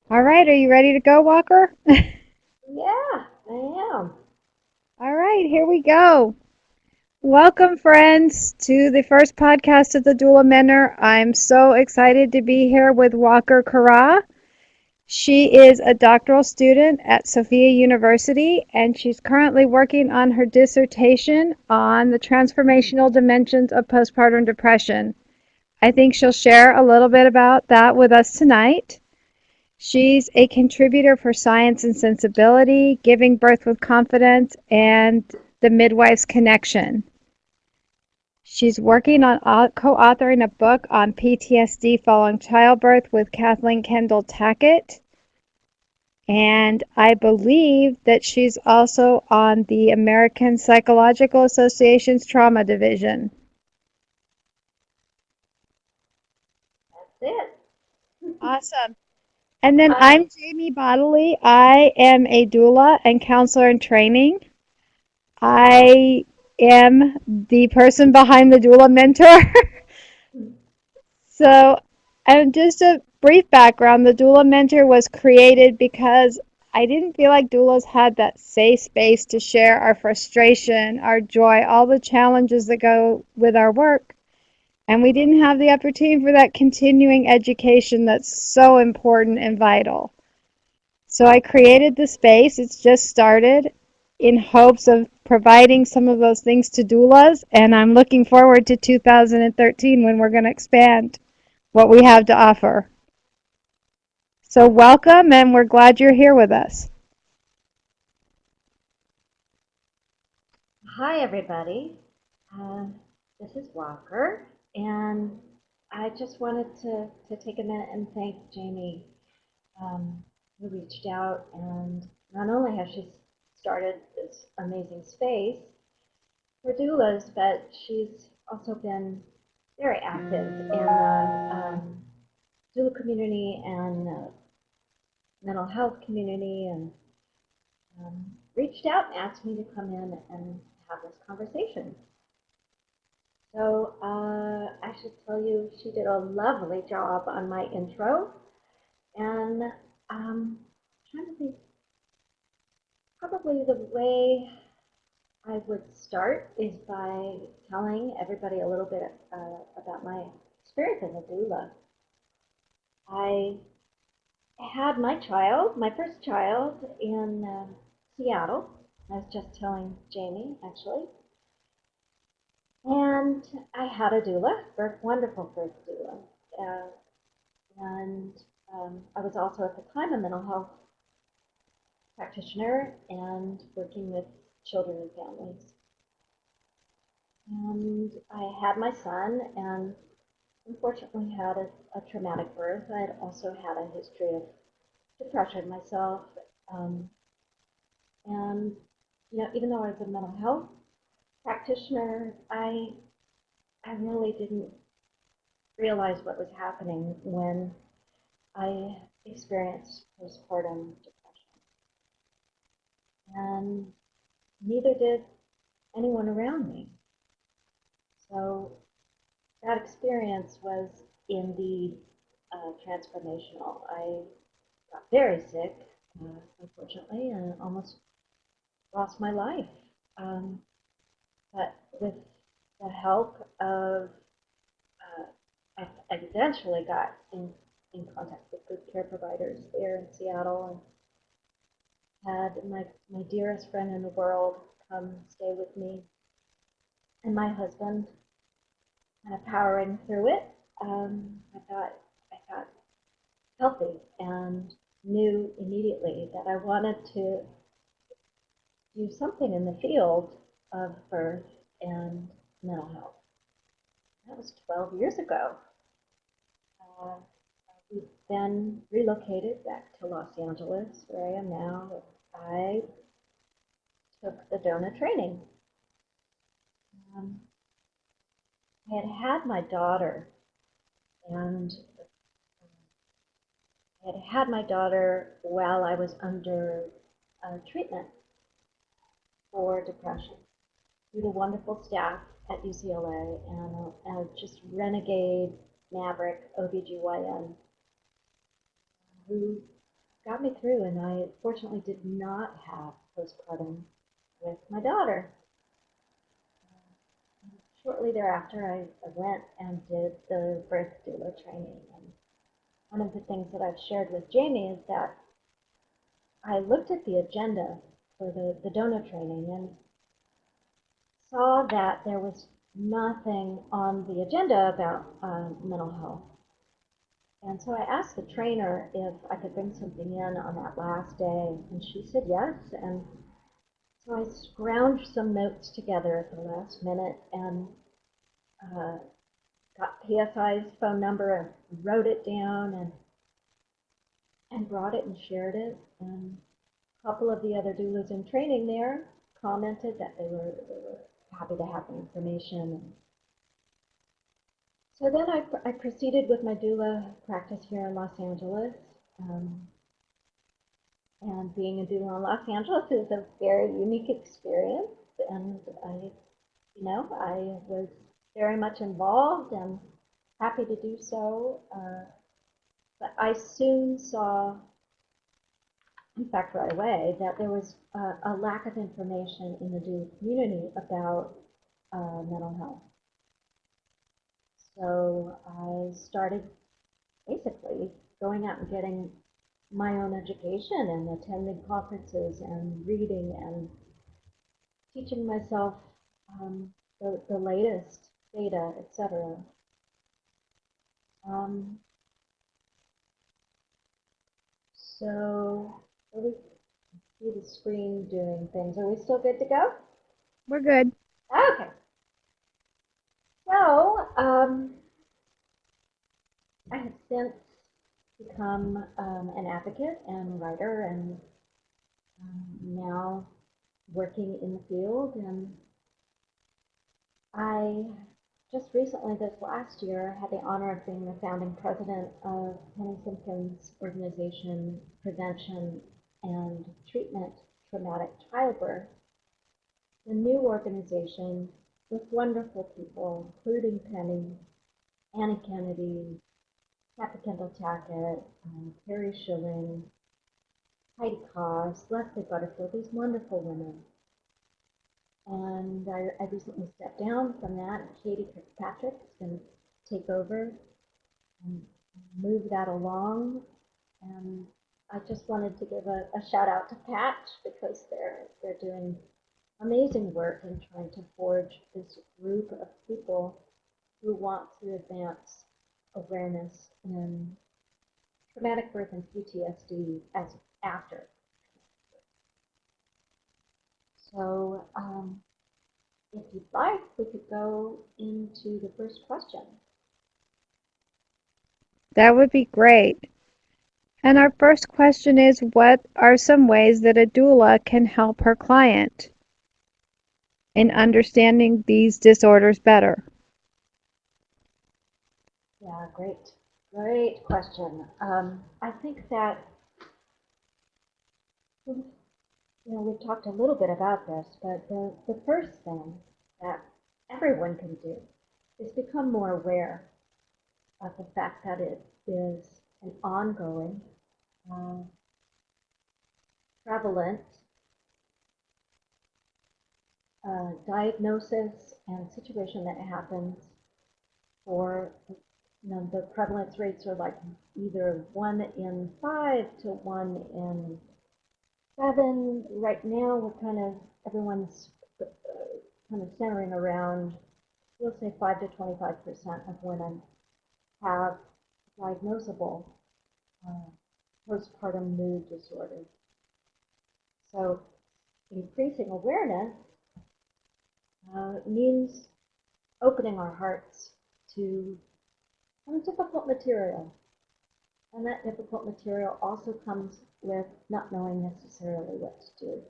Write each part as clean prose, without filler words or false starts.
All right, are you ready to go, Walker? Yeah, I am. All right, here we go. Welcome, friends, to the first podcast of the Doula Mentor. I'm so excited to be here with Walker Kara. She is a doctoral student at Sophia University, and she's currently working on her dissertation on the transformational dimensions of postpartum depression. I think she'll share a little bit about that with us tonight. She's a contributor for Science and Sensibility, Giving Birth with Confidence, and The Midwife's Connection. She's working on co-authoring a book on PTSD following childbirth with Kathleen Kendall Tackett. And I believe that she's also on the American Psychological Association's Trauma Division. That's it. Awesome. And then I I'm Jamie Bodley. I am a doula and counselor in training. I am the person behind the doula mentor. So, and just a brief background, the doula mentor was created because I didn't feel like doulas had that safe space to share our frustration, our joy, all the challenges that go with our work. And we didn't have the opportunity for that continuing education that's so important and vital. So I created the space. It's just started in hopes of providing some of those things to doulas, and I'm looking forward to 2013 when we're going to expand what we have to offer. So welcome, and we're glad you're here with us. Hi everybody. Uh, this is Walker, and I just wanted to take a minute and thank Jamie, who reached out, and not only has she started this amazing space for doulas, but she's also been very active in the doula community and mental health community, and reached out and asked me to come in and have this conversation. So I should tell you, she did a lovely job on my intro, and trying to think, probably the way I would start is by telling everybody a little bit about my experience as a doula. I had my child, my first child, in Seattle. I was just telling Jamie, actually. And I had a doula, wonderful birth doula. Uh, and I was also at the time a mental health practitioner and working with children and families. And I had my son and unfortunately had a traumatic birth. I had also had a history of depression myself. Um, and, even though I was a mental health practitioner, I really didn't realize what was happening when I experienced postpartum depression. And neither did anyone around me. So that experience was indeed transformational. I got very sick, unfortunately, and almost lost my life. Um, but with the help of, I eventually got in contact with good care providers there in Seattle, and had my dearest friend in the world come stay with me, and my husband kind of powering through it. I got healthy and knew immediately that I wanted to do something in the field of birth and mental health. That was 12 years ago. Uh, we then relocated back to Los Angeles, where I am now. I took the DONA training. Um, I had my daughter, and I had my daughter while I was under treatment for depression through the wonderful staff at UCLA and a just renegade maverick OBGYN who got me through, and I fortunately did not have postpartum with my daughter. Shortly thereafter, I went and did the birth doula training. And one of the things that I've shared with Jamie is that I looked at the agenda for the donor training and saw that there was nothing on the agenda about mental health. And so I asked the trainer if I could bring something in on that last day, and she said yes. And so I scrounged some notes together at the last minute and uh, got PSI's phone number and wrote it down and brought it and shared it. And a couple of the other doulas in training there commented that they were happy to have the information. So then I proceeded with my doula practice here in Los Angeles. Um, and being a doula in Los Angeles is a very unique experience. And I was very much involved and happy to do so. But I soon saw, in fact, right away, that there was a lack of information in the doula community about mental health. So I started basically going out and getting my own education and attending conferences and reading and teaching myself the latest data, etc. Um, so let me see the screen doing things. Are we still good to go? We're good. Okay. So I have since become an advocate and writer, and now working in the field. And I just recently, this last year, had the honor of being the founding president of Penny Simpkins' organization, Prevention and Treatment Traumatic Childbirth, a new organization with wonderful people, including Penny, Annie Kennedy, Kathy Kendall Tackett, Carrie Schilling, Heidi Koss, Leslie Butterfield, these wonderful women. And I recently stepped down from that, and Katie Kirkpatrick is going to take over and move that along. And I just wanted to give a shout out to Patch because they're doing amazing work in trying to forge this group of people who want to advance awareness in traumatic birth and PTSD as after. So if you'd like, we could go into the first question. That would be great. And our first question is, what are some ways that a doula can help her client in understanding these disorders better? Yeah, great question. I think that we've talked a little bit about this, but the first thing that everyone can do is become more aware of the fact that it is an ongoing, prevalent diagnosis and situation that happens for, the prevalence rates are like either 1 in 5 to 1 in 7. Right now, everyone's kind of centering around, we'll say 5 to 25% of women have diagnosable postpartum mood disorder. So increasing awareness means opening our hearts to some difficult material. And that difficult material also comes with not knowing necessarily what to do,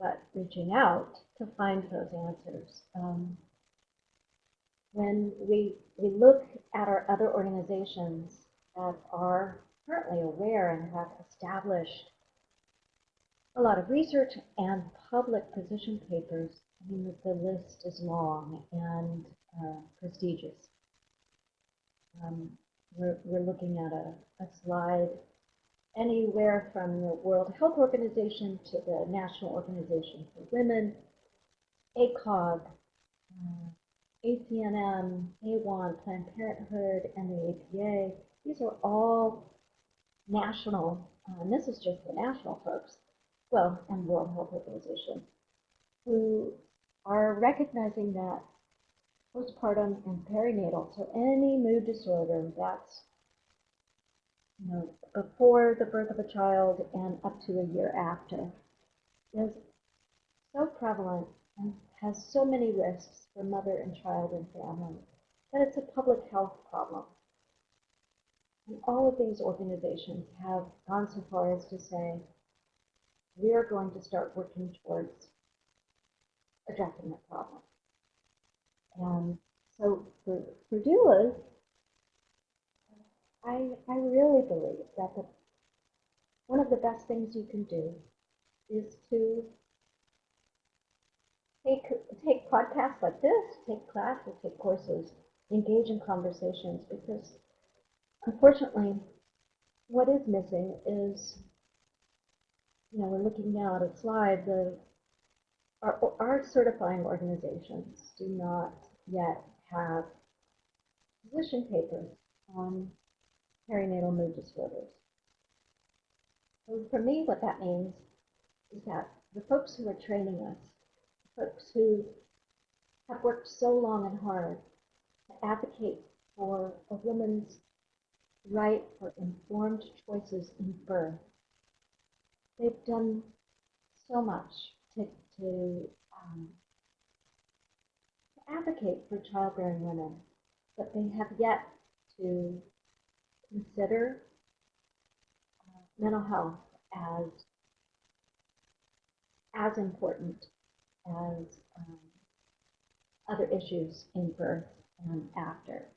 but reaching out to find those answers. When we look at our other organizations that are currently aware and have established a lot of research and public position papers, I mean, the list is long and prestigious. We're looking at a slide anywhere from the World Health Organization to the National Organization for Women, ACOG, ACNM, A1, Planned Parenthood, and the APA. These are all national, and this is just the national folks, well, and World Health Organization, who are recognizing that postpartum and perinatal, so any mood disorder that's before the birth of a child and up to a year after, is so prevalent and has so many risks for mother and child and family that it's a public health problem. And all of these organizations have gone so far as to say, we are going to start working towards addressing that problem. And so for doulas, I really believe that one of the best things you can do is to take podcasts like this, take classes, take courses, engage in conversations, because unfortunately, what is missing is, we're looking now at a slide, our certifying organizations do not yet have position papers on perinatal mood disorders. So for me, what that means is that the folks who are training us, the folks who have worked so long and hard to advocate for a woman's right for informed choices in birth, they've done so much to advocate for childbearing women, but they have yet to consider mental health as important as other issues in birth and after.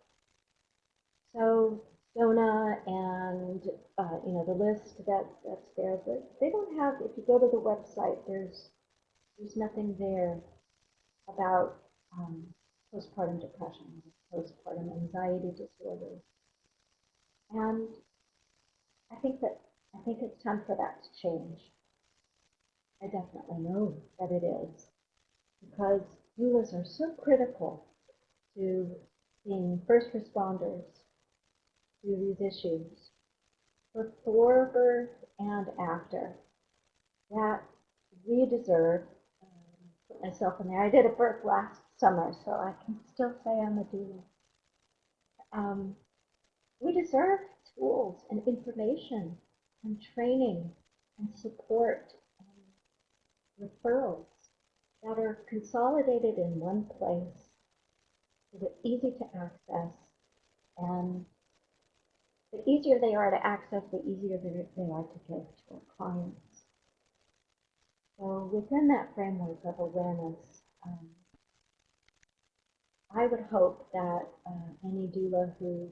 So SONA and the list that's there, but they don't have. If you go to the website, there's nothing there about postpartum depression, postpartum anxiety disorders, and I think it's time for that to change. I definitely know that it is, because doulas are so critical to being first responders to these issues before birth and after, that we deserve, put myself in there. I did a birth last summer, so I can still say I'm a doula. We deserve tools and information and training and support and referrals that are consolidated in one place, so they're easy to access, and the easier they are to access, the easier they are to give to our clients. So within that framework of awareness, I would hope that any doula who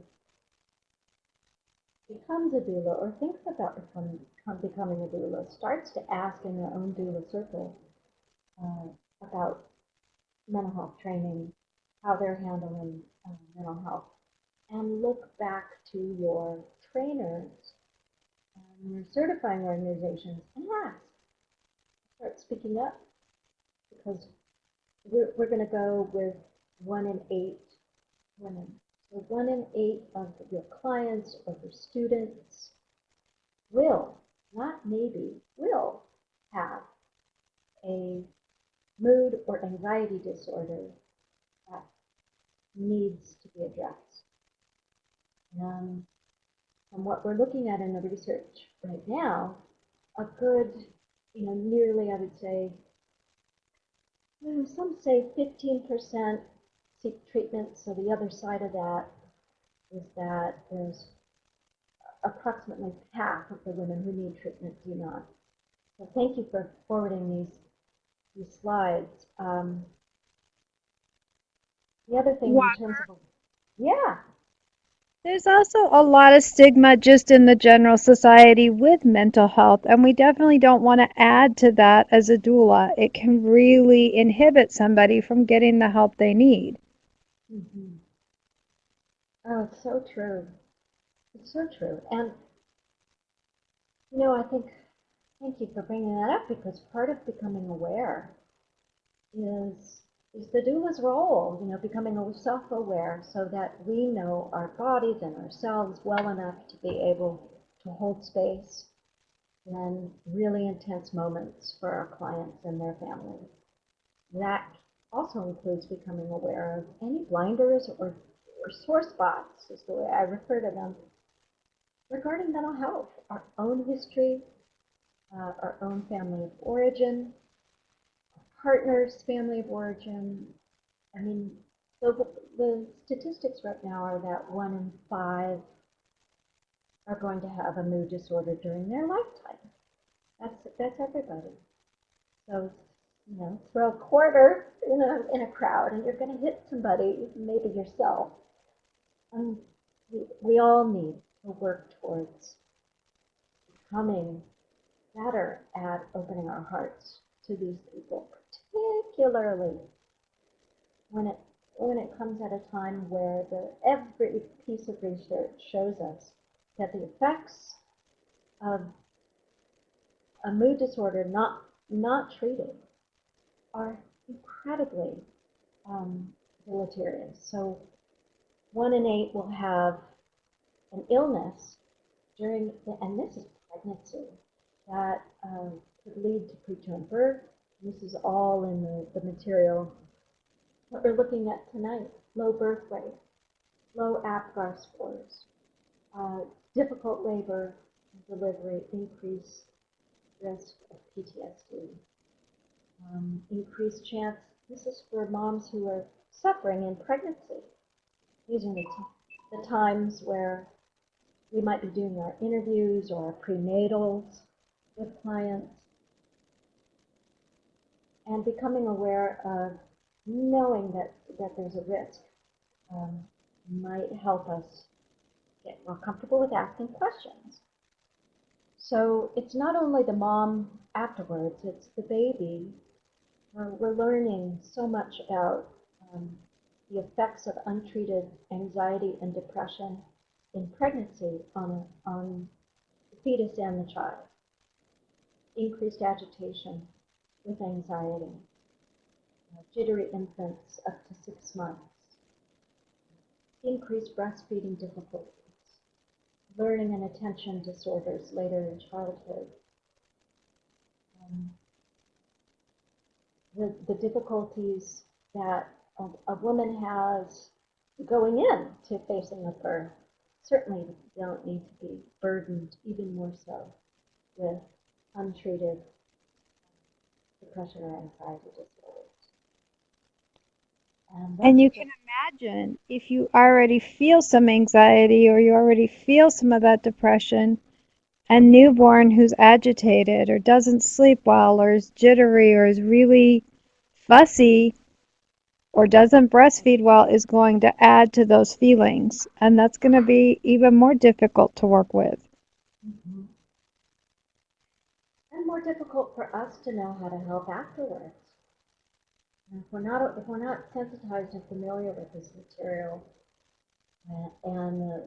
becomes a doula or thinks about becoming a doula starts to ask in their own doula circle about mental health training, how they're handling mental health, and look back to your trainers and your certifying organizations and ask. Start speaking up, because we're going to go with 1 in 8 women. So 1 in 8 of your clients or your students will, not maybe, will have a mood or anxiety disorder that needs to be addressed. And from what we're looking at in the research right now, a good, nearly, I would say, some say 15% seek treatment. So the other side of that is that there's approximately half of the women who need treatment do not. So thank you for forwarding these slides. The other thing in terms of, yeah. There's also a lot of stigma just in the general society with mental health, and we definitely don't want to add to that as a doula. It can really inhibit somebody from getting the help they need. Mm-hmm. Oh, it's so true. It's so true. And I think, thank you for bringing that up because part of becoming aware is is the doula's role, becoming self-aware so that we know our bodies and ourselves well enough to be able to hold space in really intense moments for our clients and their families. That also includes becoming aware of any blinders or sore spots, is the way I refer to them, regarding mental health, our own history, our own family of origin, partner's family of origin. I mean, the statistics right now are that 1 in 5 are going to have a mood disorder during their lifetime. That's everybody. So, throw a quarter in a crowd, and you're going to hit somebody, maybe yourself. And we all need to work towards becoming better at opening our hearts to these people, particularly when it comes at a time where every piece of research shows us that the effects of a mood disorder not treated are incredibly um, deleterious. So 1 in 8 will have an illness and this is pregnancy, that could lead to preterm birth. This is all in the material that we're looking at tonight. Low birth weight, low APGAR scores, uh, difficult labor and delivery, increased risk of PTSD, increased chance. This is for moms who are suffering in pregnancy. These are the times where we might be doing our interviews or our prenatals with clients and becoming aware of knowing that there's a risk might help us get more comfortable with asking questions. So it's not only the mom afterwards, it's the baby. We're learning so much about the effects of untreated anxiety and depression in pregnancy on the fetus and the child. Increased agitation with anxiety, jittery infants up to 6 months, increased breastfeeding difficulties, learning and attention disorders later in childhood, um, the difficulties that a woman has going into facing a birth certainly don't need to be burdened even more so with untreated depression or anxiety disorders. And And those you are can just imagine if you already feel some anxiety or you already feel some of that depression, a newborn who's agitated or doesn't sleep well or is jittery or is really fussy or doesn't breastfeed well is going to add to those feelings. And that's going to be even more difficult to work with. mm-hmm. And more difficult for us to know how to help afterwards. And if we're not sensitized and familiar with this material and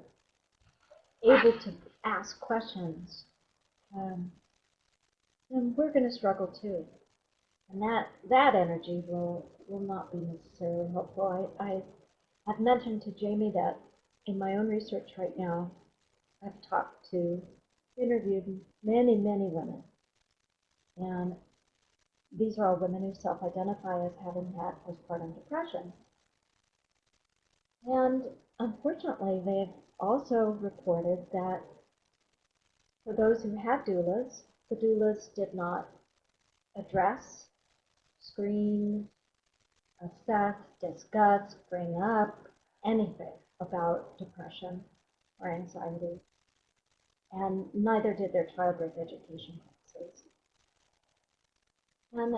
able to ask questions, um, then we're going to struggle too. And that energy will not be necessarily helpful. I've mentioned to Jamie that in my own research right now, I've interviewed many women, and these are all women who self-identify as having had postpartum depression. And unfortunately, they've also reported that for those who had doulas, the doulas did not address, screen, assess, discuss, bring up anything about depression or anxiety, and neither did their childbirth education classes. And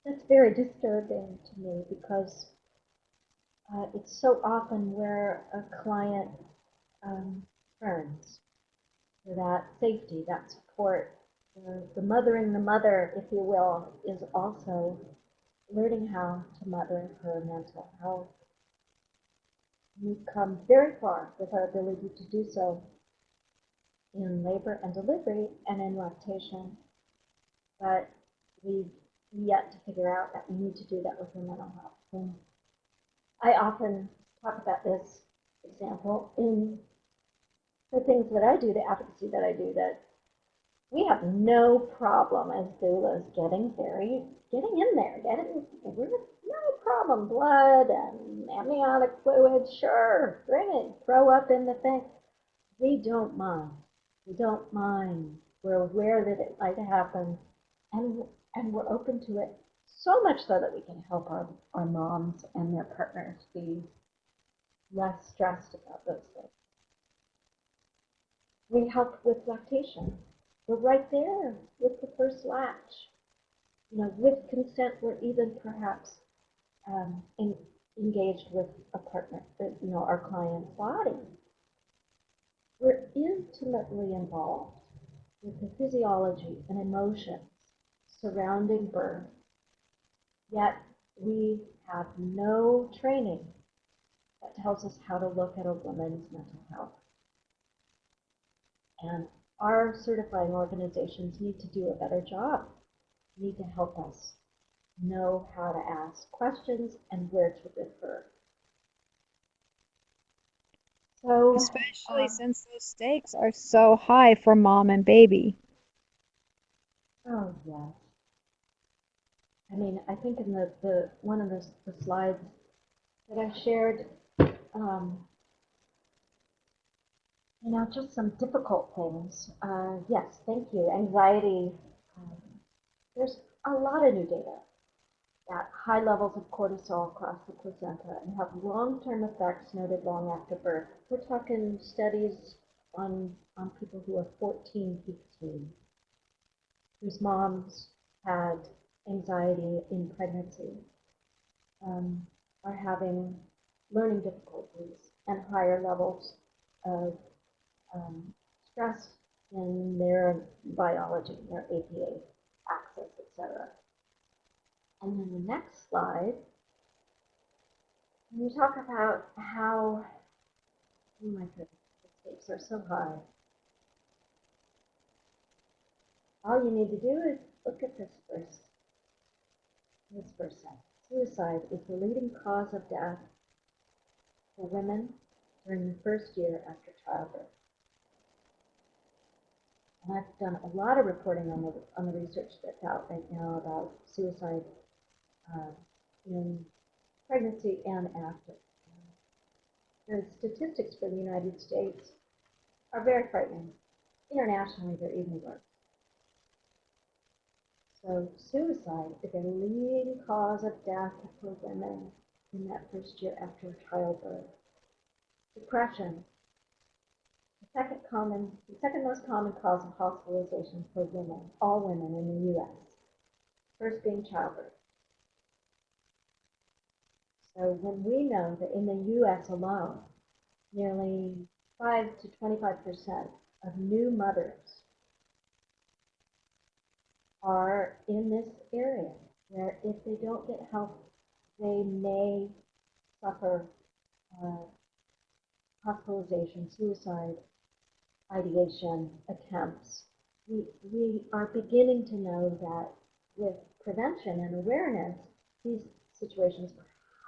that's very disturbing to me because it's so often where a client turns for that safety, that support. The mothering the mother, if you will, is also learning how to mother her mental health. We've come very far with our ability to do so. in labor and delivery and in lactation, but we've yet to figure out that we need to do that with our mental health. And I often talk about this example in the things that I do, the advocacy that I do, that we have no problem as doulas getting in there, we're no problem. Blood and amniotic fluid, sure, bring it, throw up in the thing. We don't mind. We don't mind. We're aware that it might happen, and we're open to it. So much so that we can help our moms and their partners be less stressed about those things. We help with lactation. We're right there with the first latch. With consent, we're even perhaps engaged with a partner, our client's body. We're intimately involved with the physiology and emotions surrounding birth, yet we have no training that tells us how to look at a woman's mental health. And our certifying organizations need to do a better job, need to help us know how to ask questions and where to refer. So, Especially since those stakes are so high for mom and baby. oh yes, I mean, I think in the one of the slides that I shared, um, just some difficult things. Yes, thank you. Anxiety. Um, there's a lot of new data that high levels of cortisol across the placenta and have long-term effects noted long after birth. We're talking studies on people who are 14, 15, whose moms had anxiety in pregnancy, are having learning difficulties and higher levels of stress in their biology, their APA axis, etc. And then the next slide, we talk about how, oh my goodness, the stakes are so high. All you need to do is look at this first sentence. Suicide is the leading cause of death for women during the first year after childbirth. And I've done a lot of reporting on the research that's out right now about suicide in pregnancy and after. The statistics for the United States are very frightening. Internationally, they're even worse. So suicide is a leading cause of death for women in that first year after childbirth. Depression, the second most common cause of hospitalization for women, all women in the U.S. First being childbirth. So when we know that in the U.S. alone, nearly 5 to 25% of new mothers are in this area, where if they don't get help, they may suffer hospitalization, suicide, ideation, attempts. We are beginning to know that with prevention and awareness, these situations are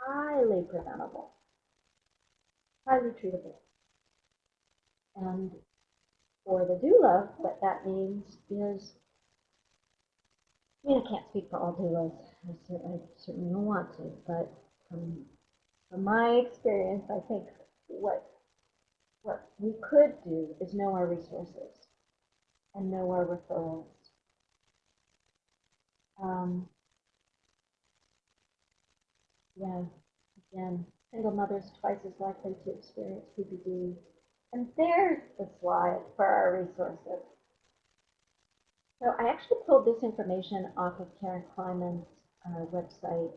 highly preventable, highly treatable. And for the doula, what that means is, I can't speak for all doulas. I certainly don't want to, but from my experience, I think what we could do is know our resources and know our referrals. Yeah, again, single mothers twice as likely to experience PPD. And there's the slide for our resources. So I actually pulled this information off of Karen Kleiman's website.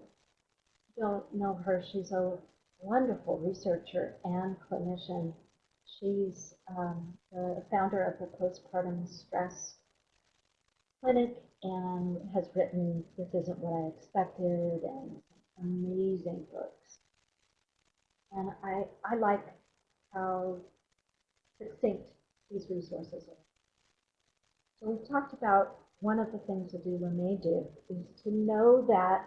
Don't know her. She's a wonderful researcher and clinician. She's the founder of the Postpartum Stress Clinic and has written This Isn't What I Expected and amazing books. And I like how succinct these resources are. So we've talked about one of the things a doula may do is to know that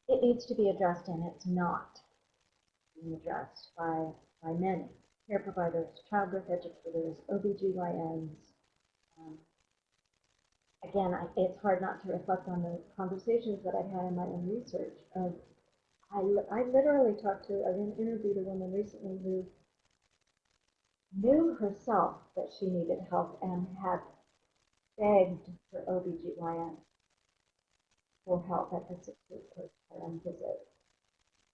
it needs to be addressed and it's not being addressed by many care providers, childbirth educators, OBGYNs. Um, Again, it's hard not to reflect on the conversations that I've had in my own research. I literally talked to, I interviewed a woman recently who knew herself that she needed help and had begged her OBGYN for help at the 6-week postpartum visit.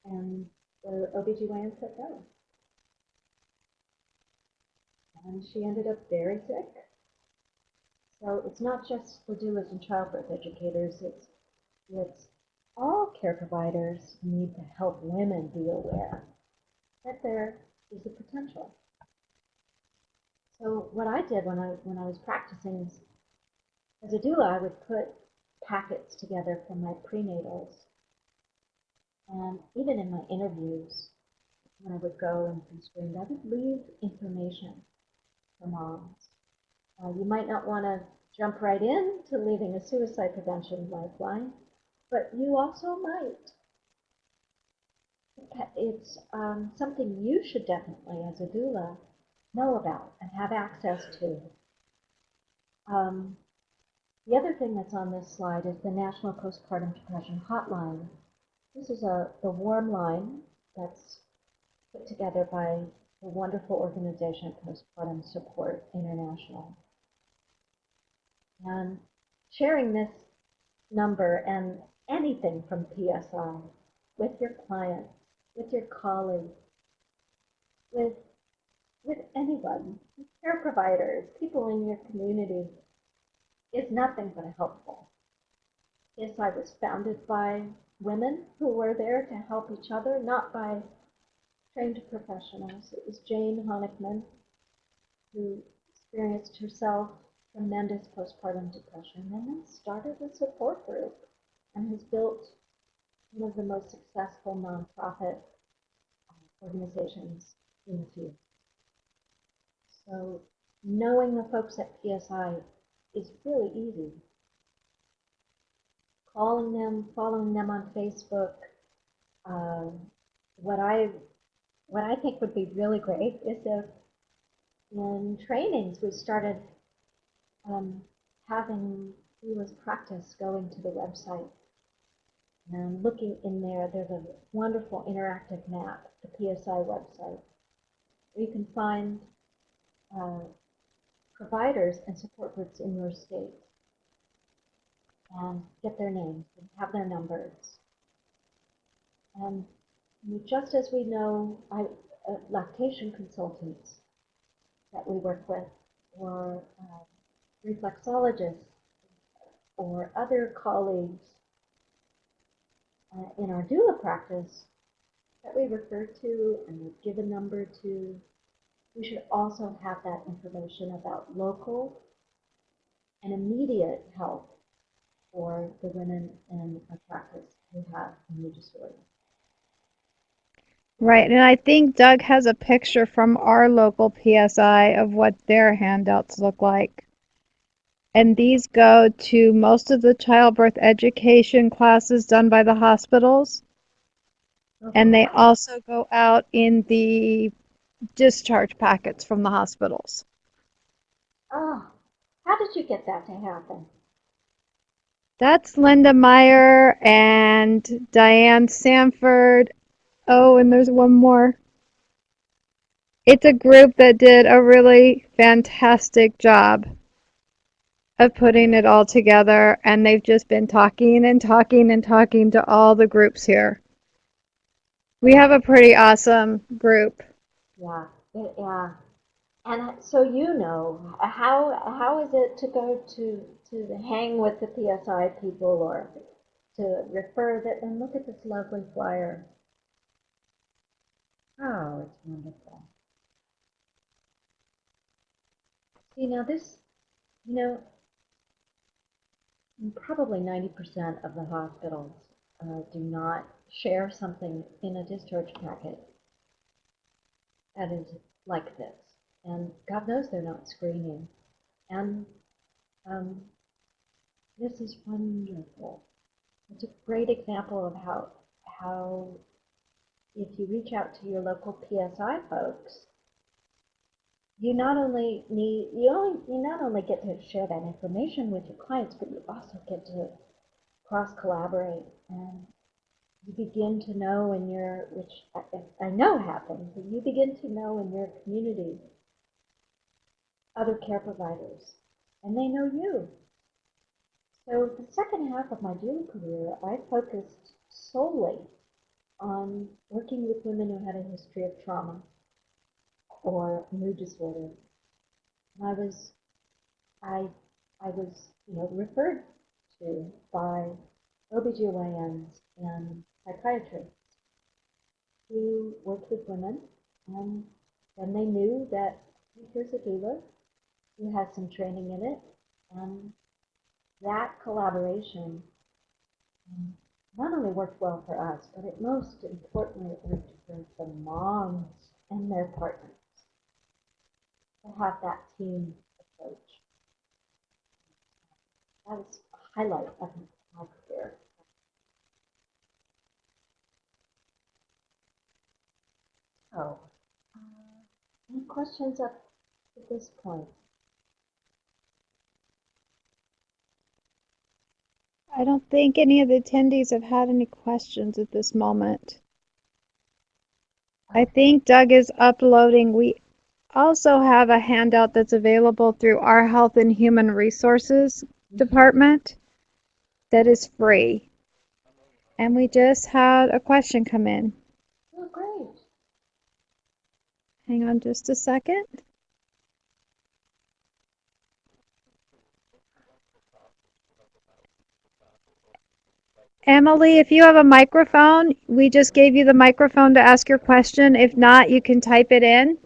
And the OBGYN said no. And she ended up very sick. So it's not just for doulas and childbirth educators, it's all care providers need to help women be aware that there is a potential. So what I did when I was practicing is, as a doula, I would put packets together from my prenatals, and even in my interviews, when I would go and be screened, I would leave information for moms. You might not want to jump right in to leaving a suicide prevention lifeline, but you also might. It's something you should definitely, as a doula, know about and have access to. Um, the other thing that's on this slide is the National Postpartum Depression Hotline. This is the warm line that's put together by the wonderful organization Postpartum Support International. And sharing this number and anything from PSI with your clients, with your colleagues, with anyone, care providers, people in your community, is nothing but helpful. PSI was founded by women who were there to help each other, not by trained professionals. It was Jane Honigman who experienced herself tremendous postpartum depression and then started a support group and has built one of the most successful nonprofit organizations in the field. So knowing the folks at PSI is really easy. Calling them, following them on Facebook. What I think would be really great is if in trainings we started having doulas practice going to the website and looking in there. There's a wonderful interactive map, the PSI website, where you can find providers and support groups in your state and get their names and have their numbers. And just as we know lactation consultants that we work with, or reflexologists, or other colleagues in our doula practice that we refer to and we give a number to, we should also have that information about local and immediate help for the women in our practice who have a mood disorder. Right, and I think Doug has a picture from our local PSI of what their handouts look like. And these go to most of the childbirth education classes done by the hospitals. And they also go out in the discharge packets from the hospitals. Oh, how did you get that to happen? That's Linda Meyer and Diane Sanford. Oh, and there's one more. It's a group that did a really fantastic job of putting it all together, and they've just been talking and talking and talking to all the groups here. We have a pretty awesome group. Yeah, yeah. And so how is it to go to hang with the PSI people or to refer that and look at this lovely flyer? Oh, it's wonderful. See now this, you know, probably 90% of the hospitals do not share something in a discharge packet that is like this. and God knows they're not screaming. And um, this is wonderful. It's a great example of how if you reach out to your local PSI folks, you not only get to share that information with your clients, but you also get to cross collaborate, and you begin to know in your, which I know happens, but you begin to know in your community other care providers, and they know you. So the second half of my doula career, I focused solely on working with women who had a history of trauma or mood disorder. And I was referred to by OBGYNs and psychiatrists who worked with women, and then they knew that here's a doula who has some training in it, and that collaboration not only worked well for us, but it most importantly it worked for the moms and their partners to have that team approach. That was a highlight of my career. So, any questions up to this point? I don't think any of the attendees have had any questions at this moment. I think Doug is uploading. We also have a handout that's available through our Health and Human Resources department that is free. And we just had a question come in. Oh, great. Hang on just a second. Emily, if you have a microphone, we just gave you the microphone to ask your question. If not, you can type it in.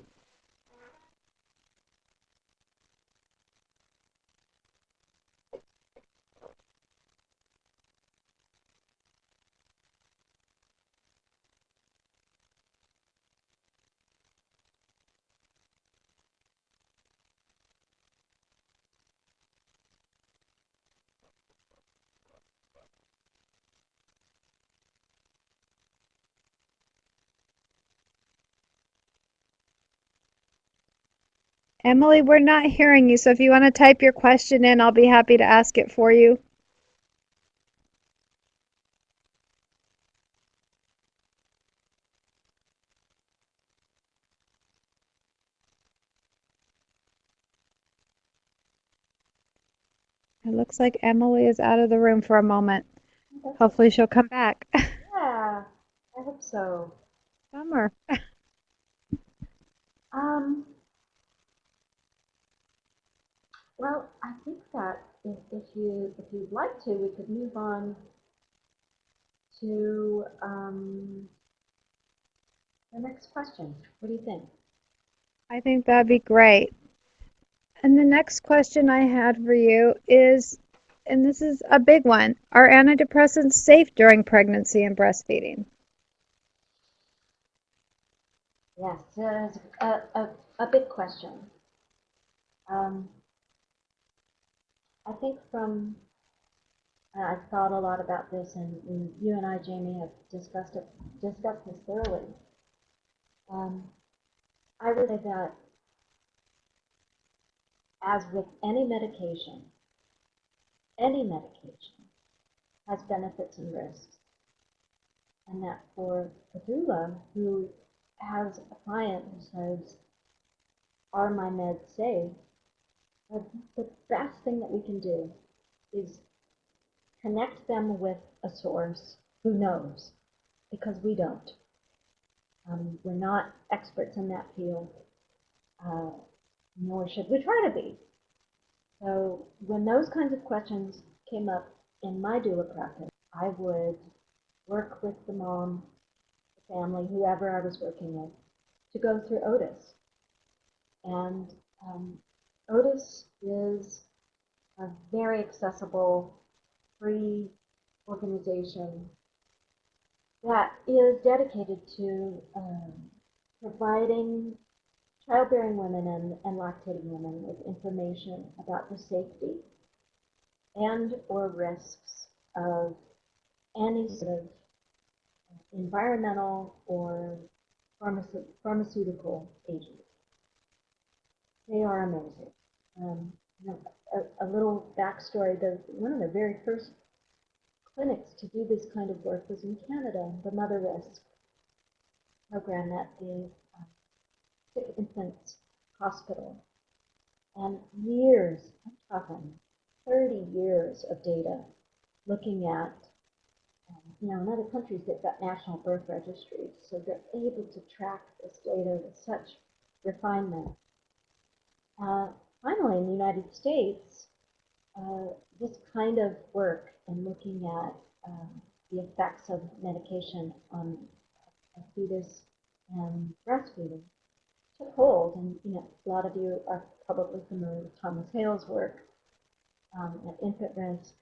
Emily, we're not hearing you, so if you want to type your question in, I'll be happy to ask it for you. It looks like Emily is out of the room for a moment. Hopefully she'll come back. Yeah, I hope so. Summer. Um, well, I think that if you'd like to, we could move on to the next question. What do you think? I think that'd be great. And the next question I had for you is, and this is a big one, are antidepressants safe during pregnancy and breastfeeding? Yes, it's a big question. Um, I think I've thought a lot about this, and you and I, Jamie, have discussed this thoroughly. Um, I would say that, as with any medication has benefits and risks, and that for a doula who has a client who says, "Are my meds safe?" the best thing that we can do is connect them with a source who knows, because we don't. We're not experts in that field, uh, nor should we try to be. So when those kinds of questions came up in my doula practice, I would work with the mom, the family, whoever I was working with, to go through Otis. And Otis is a very accessible, free organization that is dedicated to providing childbearing women and lactating women with information about the safety and or risks of any sort of environmental or pharmaceutical agent. They are amazing. Um, you know, a little backstory: one of the very first clinics to do this kind of work was in Canada, the Mother Risk program at the Sick Infants Hospital, and years, I'm talking 30 years of data looking at, in other countries they've got national birth registries, so they're able to track this data with such refinement. Uh, Finally, in the United States, uh, this kind of work in looking at the effects of medication on a fetus and breastfeeding took hold. And a lot of you are probably familiar with Thomas Hale's work at Infant Risk.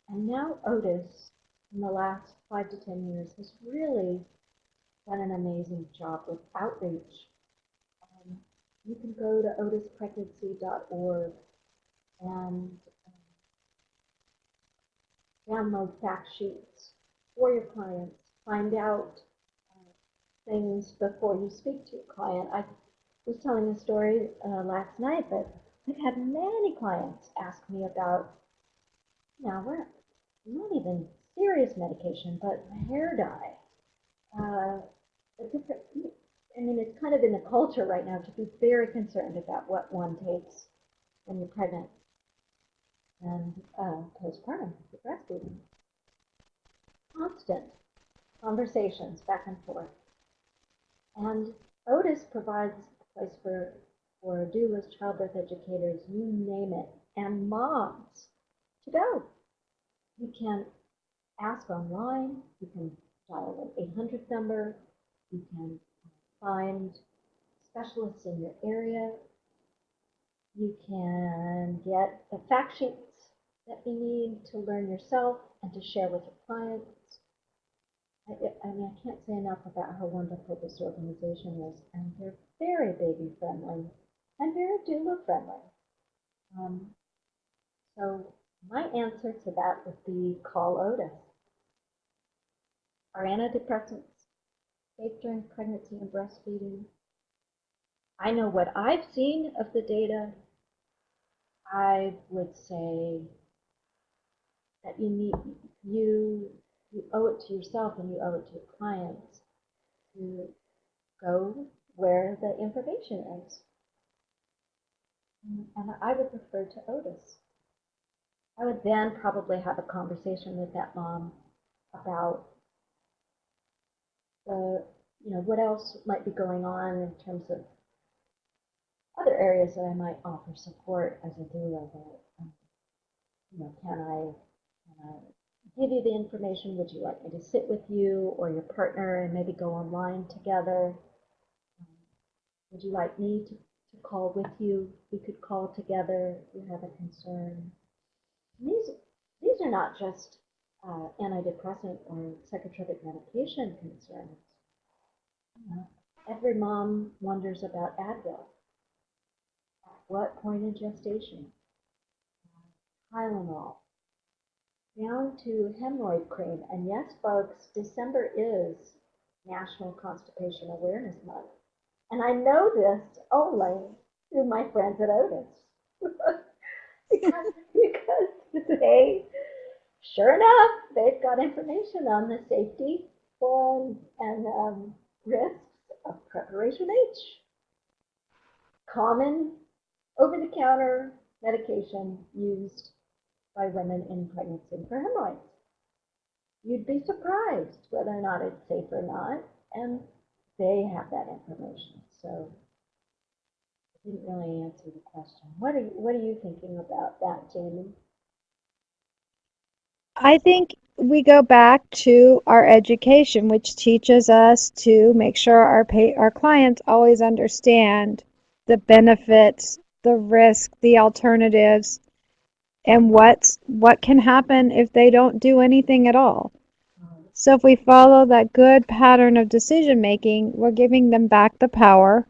And now Otis, in the last 5 to 10 years, has really done an amazing job with outreach. Um, you can go to otispregnancy.org and download fact sheets for your clients, find out things before you speak to your client. I was telling a story last night, but I've had many clients ask me about, we're not even serious medication, but hair dye. Uh, it's kind of in the culture right now to be very concerned about what one takes when you're pregnant and postpartum for breastfeeding. Constant conversations back and forth. And Otis provides a place for doulas, childbirth educators, you name it, and moms to go. You can ask online, you can dial an 800 number, you can find specialists in your area, you can get the fact sheets that you need to learn yourself and to share with your clients. I can't say enough about how wonderful this organization is, and they're very baby friendly and very doula friendly. Um, so my answer to that would be call Otis. Are antidepressants safe during pregnancy and breastfeeding? I know what I've seen of the data. I would say that you owe it to yourself and you owe it to your clients to go where the information is. And I would refer to Otis. I would then probably have a conversation with that mom about what else might be going on in terms of other areas that I might offer support as a doula. Can I give you the information? Would you like me to sit with you or your partner and maybe go online together? Would you like me to call with you? We could call together if you have a concern. These are not just antidepressant or psychotropic medication concerns. Every mom wonders about Advil. At what point in gestation? Tylenol. Down to hemorrhoid cream. And yes, folks, December is National Constipation Awareness Month. And I know this only through my friends at Otis. because they, sure enough, they've got information on the safety and risks of preparation H. Common over-the-counter medication used by women in pregnancy for hemorrhoids. You'd be surprised whether or not it's safe or not, and they have that information. So I didn't really answer the question. What are you thinking about that, Jamie? I think we go back to our education, which teaches us to make sure our clients always understand the benefits, the risk, the alternatives, and what can happen if they don't do anything at all. So if we follow that good pattern of decision making, we're giving them back the power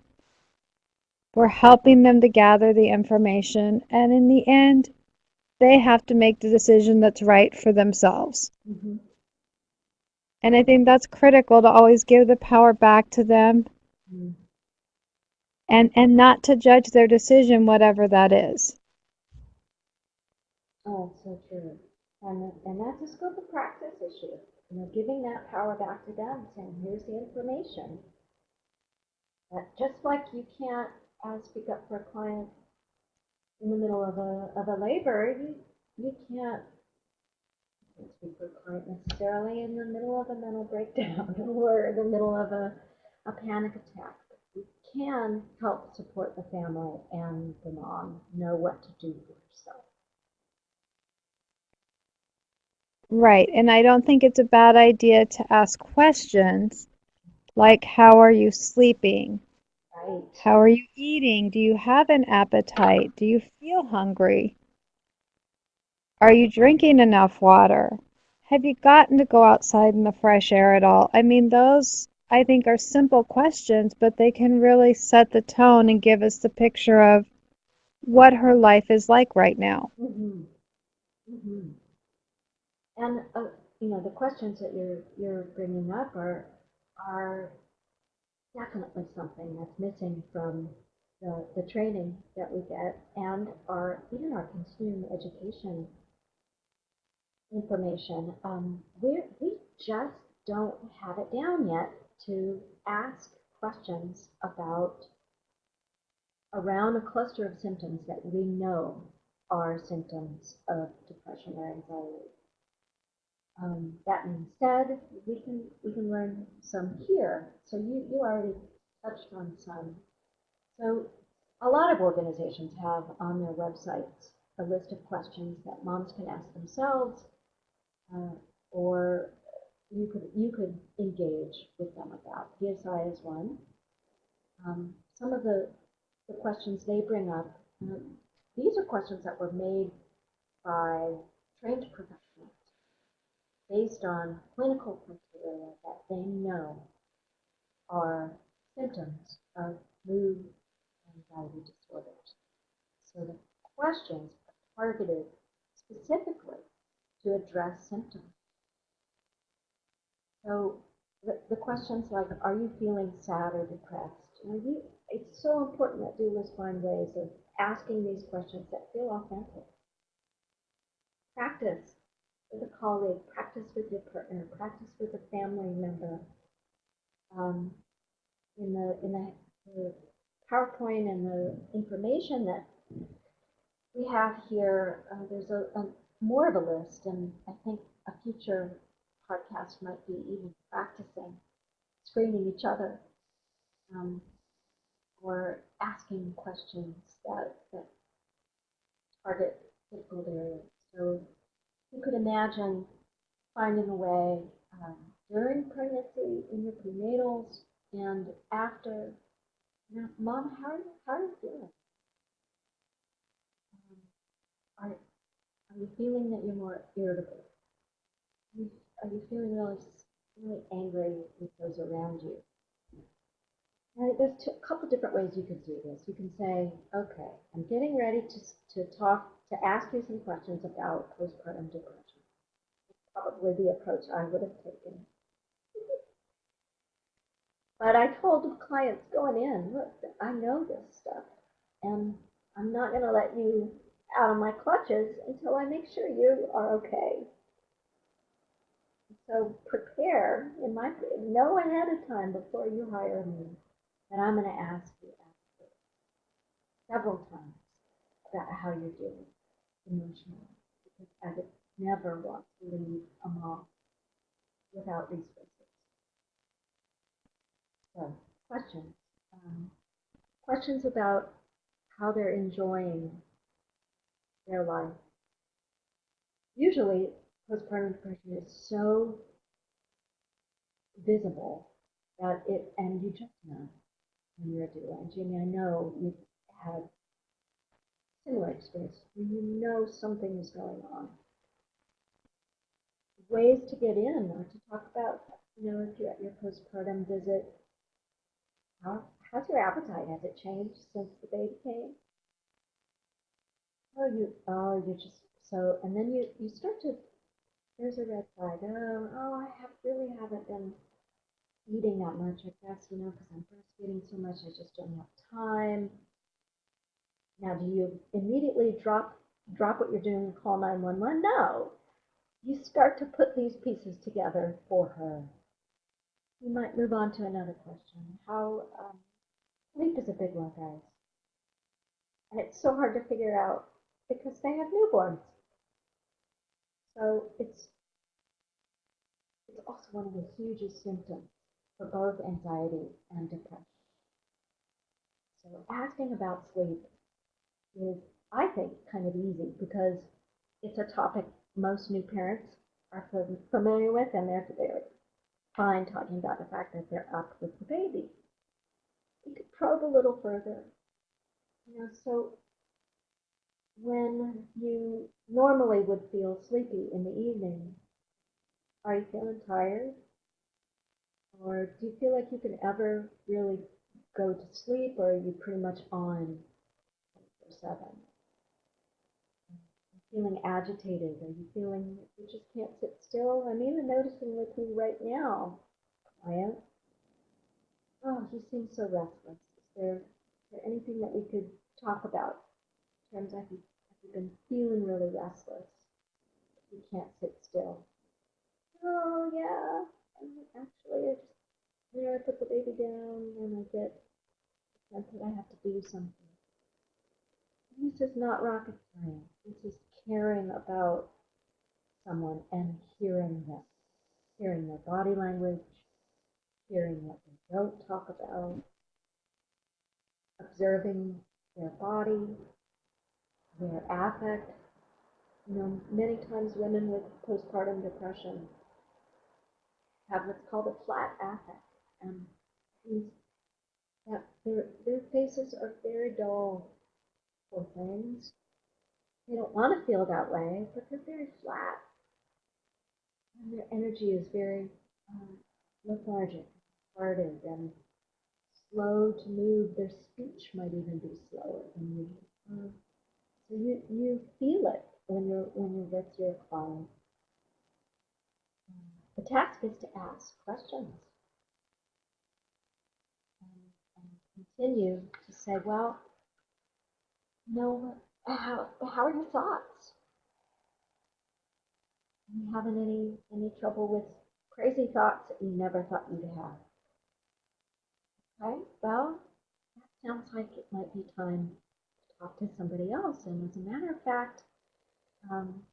We're helping them to gather the information, and in the end, they have to make the decision that's right for themselves. Mm-hmm. And I think that's critical to always give the power back to them Mm-hmm. and not to judge their decision, whatever that is. Oh, so true. And that's a scope of practice issue. Giving that power back to them, saying, here's the information. That just like you can't speak up for a client in the middle of a labor, you can't speak for a client necessarily in the middle of a mental breakdown or in the middle of a panic attack. You can help support the family and the mom know what to do for herself. Right. And I don't think it's a bad idea to ask questions like, how are you sleeping? Right. How are you eating? Do you have an appetite? Do you feel hungry? Are you drinking enough water? Have you gotten to go outside in the fresh air at all? I mean, those I think are simple questions, but they can really set the tone and give us the picture of what her life is like right now. Mm-hmm. Mm-hmm. And the questions that you're bringing up are definitely something that's missing from the training that we get and even our continuing education information. We just don't have it down yet to ask questions about around a cluster of symptoms that we know are symptoms of depression or anxiety. That being said, we can learn some here. So you already touched on some. So a lot of organizations have on their websites a list of questions that moms can ask themselves, uh, or you could engage with them about. PSI is one. Some of the questions they bring up, these are questions that were made by trained professionals based on clinical criteria that they know are symptoms of mood anxiety disorders. So the questions are targeted specifically to address symptoms. So the questions like, are you feeling sad or depressed? It's so important that doulas find ways of asking these questions that feel authentic. Practice with a colleague, practice with your partner, practice with a family member. Um, in the PowerPoint and the information that we have here, there's a more of a list, and I think a future podcast might be even practicing screening each other, um, or asking questions that target difficult areas. So you could imagine finding a way during pregnancy, in your prenatals, and after. Mom, how are you feeling? Are, are you feeling that you're more irritable? Are you feeling really angry with those around you? And there's a couple different ways you can do this. You can say, okay, I'm getting ready to ask you some questions about postpartum depression. Probably the approach I would have taken. But I told clients going in, look, I know this stuff, and I'm not going to let you out of my clutches until I make sure you are okay. So prepare, know ahead of time before you hire me that I'm going to ask you after several times about how you're doing emotionally, because I would never want to leave a mom without resources. So questions. Questions about how they're enjoying their life. Usually, postpartum depression is so visible that and you just know when you're a doula. And Jamie, I know you've had similar experience when you know something is going on. Ways to get in or to talk about, if you're at your postpartum visit, how How's your appetite? Has it changed since the baby came? You just, so, and then you start to, there's a red flag. I really haven't been eating that much, I guess, because I'm breastfeeding so much, I just don't have time. Now, do you immediately drop what you're doing and call 911? No. You start to put these pieces together for her. You might move on to another question. How sleep is a big one, guys, and it's so hard to figure out because they have newborns. So it's also one of the hugest symptoms for both anxiety and depression. So asking about sleep is, I think, kind of easy because it's a topic most new parents are familiar with, and they're fine talking about the fact that they're up with the baby. You could probe a little further. So when you normally would feel sleepy in the evening, are you feeling tired? Or do you feel like you can ever really go to sleep, or are you pretty much on 24/7? Feeling agitated? Are you feeling you just can't sit still? I'm even noticing with you right now, client. Oh, you seem so restless. Is there anything that we could talk about in terms of have you been feeling really restless? You can't sit still. Oh yeah. Actually, I put the baby down and I get the sense that I have to do something. This is not rocket science. This is caring about someone and hearing them, hearing their body language, hearing what they don't talk about, observing their body, their affect. Many times women with postpartum depression have what's called a flat affect, and means that their faces are very dull for things. They don't want to feel that way, but they're very flat, and their energy is very lethargic, guarded, and slow to move. Their speech might even be slower than usual. So you feel it when you're with your client. The task is to ask questions and continue to say, well, how are your thoughts? Are you having any trouble with crazy thoughts that you never thought you'd have? Okay, well, that sounds like it might be time to talk to somebody else. And as a matter of fact, um,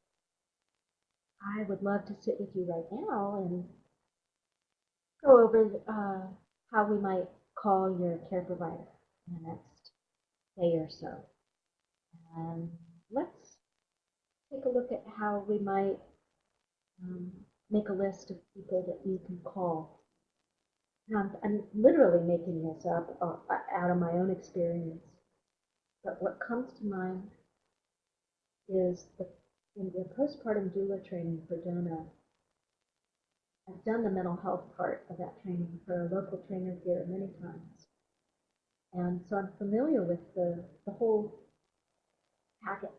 I would love to sit with you right now and go over how we might call your care provider in the next day or so. And let's take a look at how we might um, make a list of people that you can call. I'm literally making this up out of my own experience, but what comes to mind is in the postpartum doula training for DONA. I've done the mental health part of that training for a local trainer here many times. And so I'm familiar with the whole packet.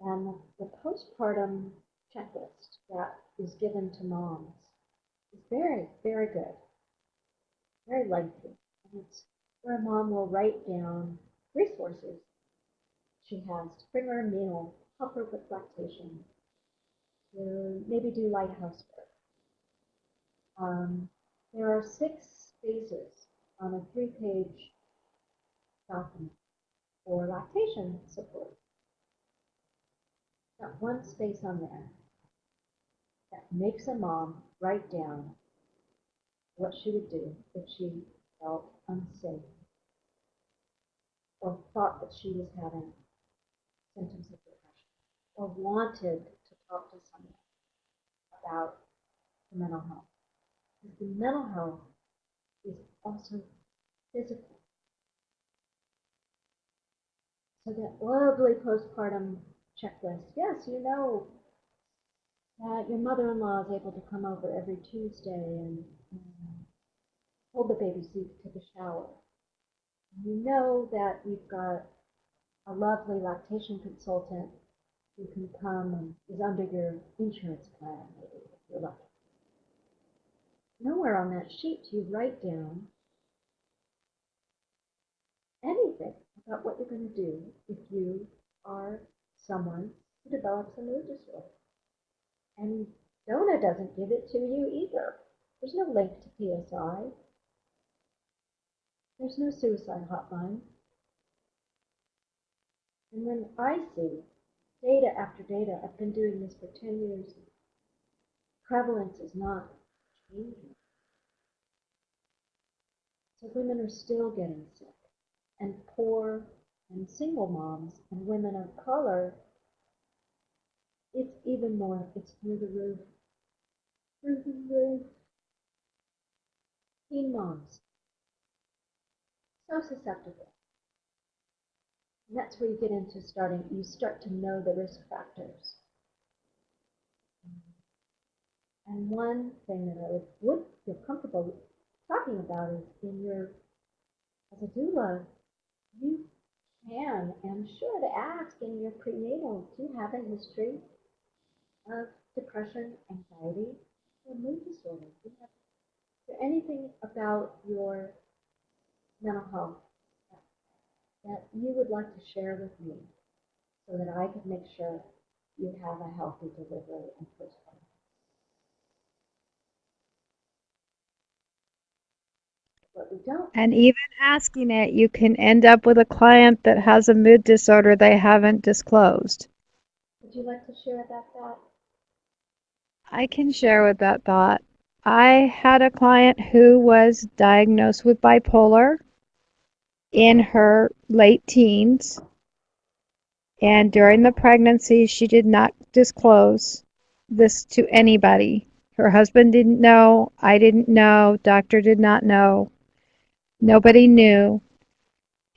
And the postpartum checklist that is given to moms is very, very good, very lengthy. And it's where a mom will write down resources she has to bring her a meal, help her with lactation, to maybe do light housework. There are 6 phases on a 3-page document for lactation support. Got one space on there that makes a mom write down what she would do if she felt unsafe or thought that she was having symptoms of depression or wanted to talk to someone about the mental health. Because the mental health is also physical. So that lovely postpartum checklist, yes, that your mother-in-law is able to come over every Tuesday and hold the baby so you can take a shower. You know that you've got a lovely lactation consultant who can come and is under your insurance plan, maybe, if you're lucky. Nowhere on that sheet do you write down anything about what you're going to do if you are someone who develops a mood disorder. And DONA doesn't give it to you either. There's no link to PSI. There's no suicide hotline. And then I see data after data. I've been doing this for 10 years. Prevalence is not changing. So women are still getting sick. And poor and single moms and women of color, it's even more, it's through the roof. Through the roof. Teen moms, so susceptible. And that's where you get into you start to know the risk factors. And one thing that I would feel comfortable talking about is as a doula, you can and should ask in your prenatal, do you have a history of depression, anxiety, or mood disorder? Is there anything about your mental health that you would like to share with me so that I could make sure you have a healthy delivery and postpartum? But we don't. And even asking it, you can end up with a client that has a mood disorder they haven't disclosed. Would you like to share that? I can share with that thought. I had a client who was diagnosed with bipolar in her late teens, and during the pregnancy, she did not disclose this to anybody. Her husband didn't know, I didn't know, doctor did not know, nobody knew.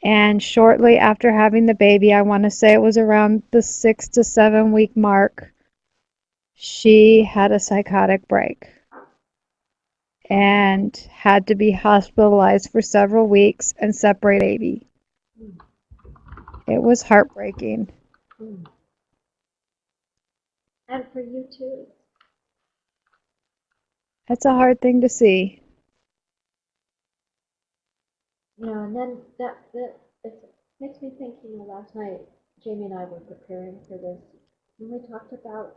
And shortly after having the baby, I want to say it was around the 6 to 7 week mark, she had a psychotic break and had to be hospitalized for several weeks and separate baby. It was heartbreaking. And for you too. That's a hard thing to see. And then it makes me think, last night Jamie and I were preparing for this, and we talked about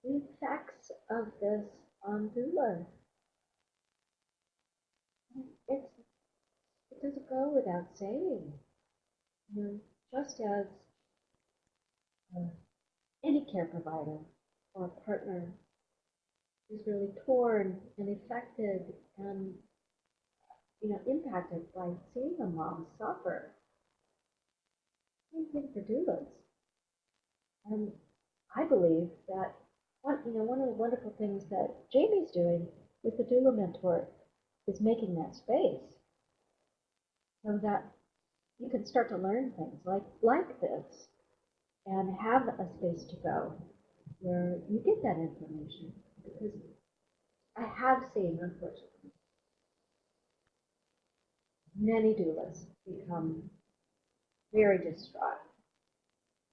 the effects of this on doulas. It doesn't go without saying. Just as any care provider or a partner is really torn and affected and impacted by seeing a mom suffer. Same thing for doulas. And I believe that one of the wonderful things that Jamie's doing with the doula mentor is making that space so that you can start to learn things like this and have a space to go where you get that information. Because I have seen, unfortunately, many doulas become very distraught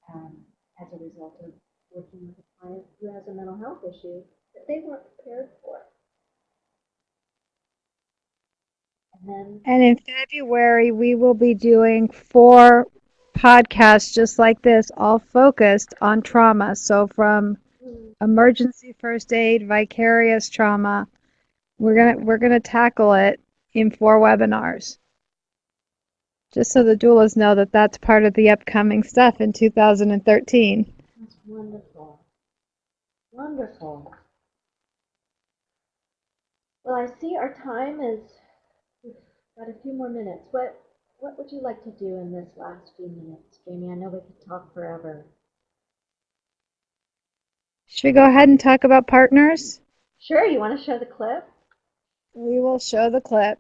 as a result of working with a client who has a mental health issue that they weren't prepared for. And in February, we will be doing 4 podcasts just like this, all focused on trauma. So from emergency first aid, vicarious trauma, we're gonna tackle it in 4 webinars. Just so the doulas know that that's part of the upcoming stuff in 2013. That's wonderful. Wonderful. Well, I see our time is, we've got a few more minutes. What would you like to do in this last few minutes, Jamie? I know we could talk forever. Should we go ahead and talk about partners? Sure, you want to show the clip? We will show the clip.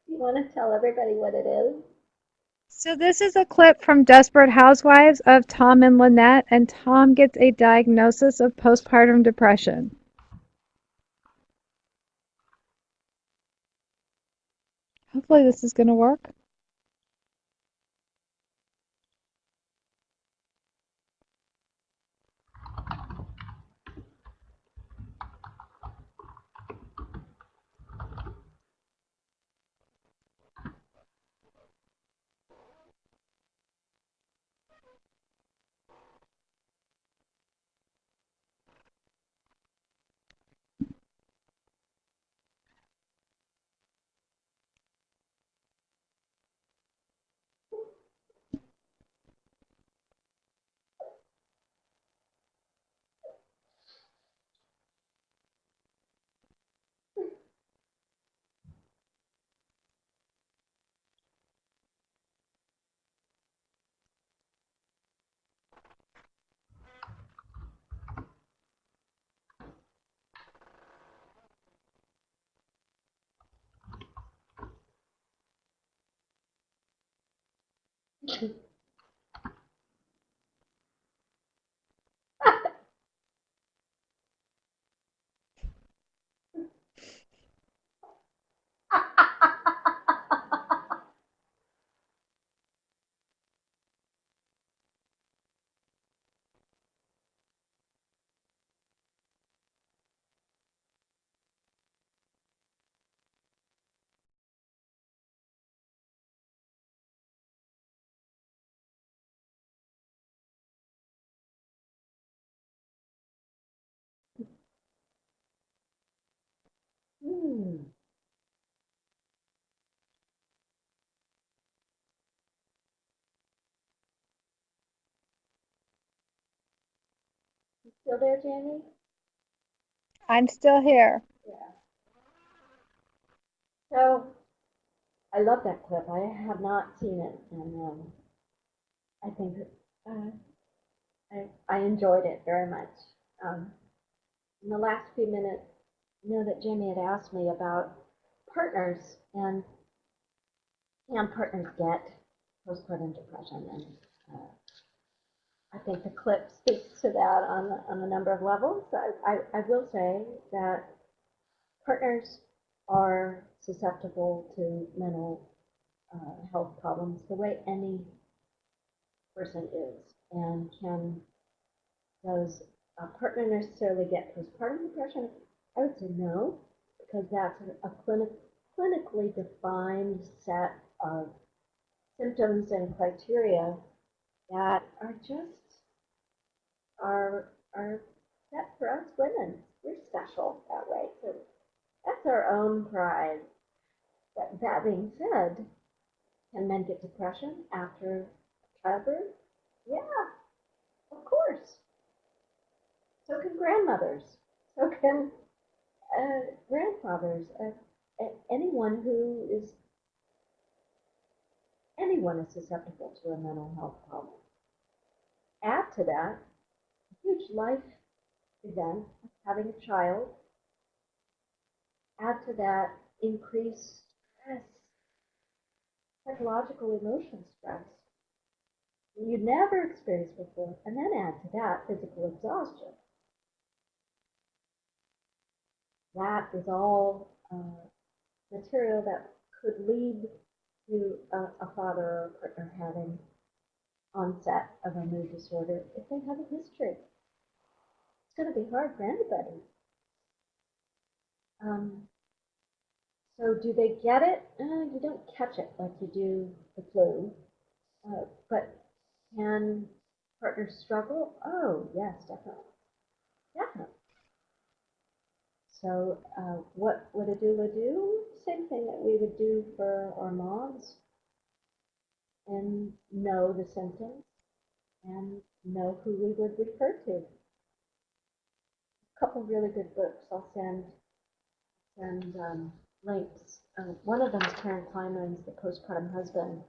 You want to tell everybody what it is? So this is a clip from Desperate Housewives of Tom and Lynette, and Tom gets a diagnosis of postpartum depression. Hopefully this is going to work. Hmm. You still there, Jamie? I'm still here. Yeah. So I love that clip. I have not seen it, and I think uh, I enjoyed it very much. Um, in the last few minutes, I know that Jamie had asked me about partners and can partners get postpartum depression, and uh, I think the clip speaks to that on a number of levels. I will say that partners are susceptible to mental health problems the way any person is. And does a partner necessarily get postpartum depression? I would say no, because that's a clinically defined set of symptoms and criteria that are just are set for us women. We're special that way. So that's our own pride. But that being said, can men get depression after childbirth? Yeah, of course. So can grandmothers. So can grandfathers. Anyone who is anyone is susceptible to a mental health problem. Add to that a huge life event, having a child. Add to that increased stress, psychological, emotional stress you never experienced before, and then add to that physical exhaustion. That is all material that could lead to a father or a partner having onset of a mood disorder if they have a history. It's going to be hard for anybody. Um, so, do they get it? You don't catch it like you do the flu, but can partners struggle? Oh, yes, definitely, definitely. So, what would a doula do? Same thing that we would do for our moms, and know the symptoms and know who we would refer to. A couple really good books. I'll send links. One of them is Karen Kleinman's The Postpartum Husband.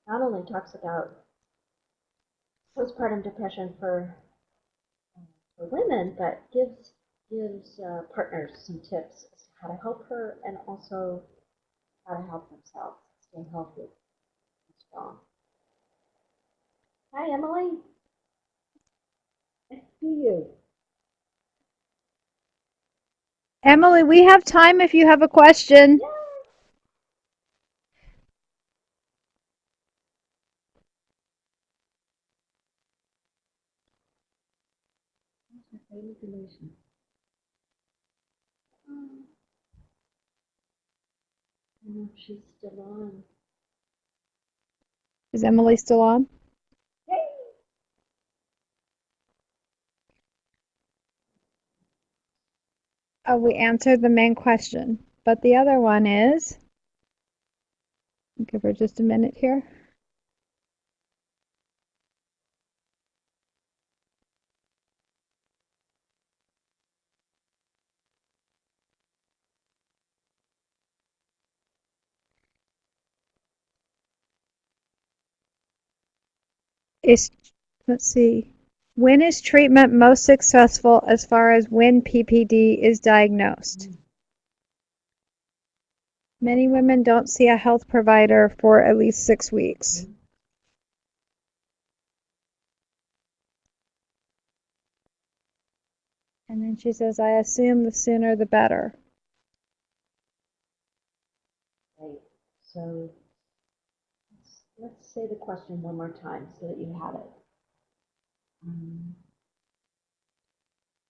Not only talks about postpartum depression for women, but gives partners some tips as to how to help her and also how to help themselves stay healthy and strong. Hi, Emily. I see you. Emily, we have time if you have a question. Yeah. Manipulation. Oh, I don't know if she's still on. Is Emily still on? Hey! Oh, we answered the main question. But the other one is, I'll give her just a minute here. Is, let's see, when is treatment most successful as far as when PPD is diagnosed? Mm. Many women don't see a health provider for at least 6 weeks. Mm. And then she says, I assume the sooner the better. Right. So let's say the question one more time so that you have it. Um,